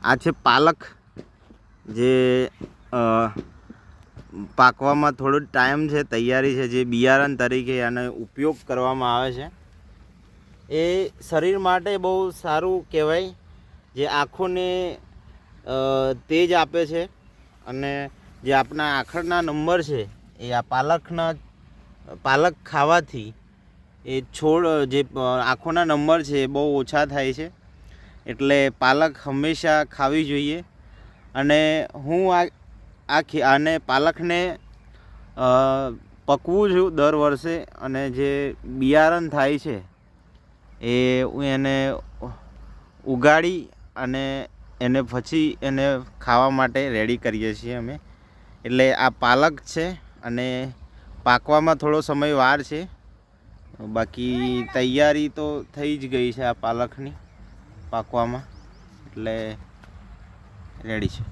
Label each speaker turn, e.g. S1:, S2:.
S1: આ છે પાલક, જે પાકવામાં થોડો ટાઈમ છે, તૈયારી છે, જે બિયારણ તરીકે આનો ઉપયોગ કરવામાં આવે છે. એ શરીર માટે બહુ સારું કહેવાય, જે આંખોને તેજ આપે છે. અને જે આપણા આંખના નંબર છે એ આ પાલક ખાવાથી એ છોડ જે આંખોના નંબર છે એ બહુ ઓછા થાય છે. એટલે પાલક હંમેશા ખાવી જોઈએ. અને હું આને પાલકને પકવું છું દર વર્ષે, અને જે બિયારણ થાય છે એ હું એને ઉગાડી અને એને પછી એને ખાવા માટે રેડી કરીએ છીએ અમે. એટલે આ પાલક છે, અને પાકવામાં થોડો સમય વાર છે. બાકી તૈયારી તો થઈ જ ગઈ છે આ પાલકની પાકવામાં, એટલે રેડી છે.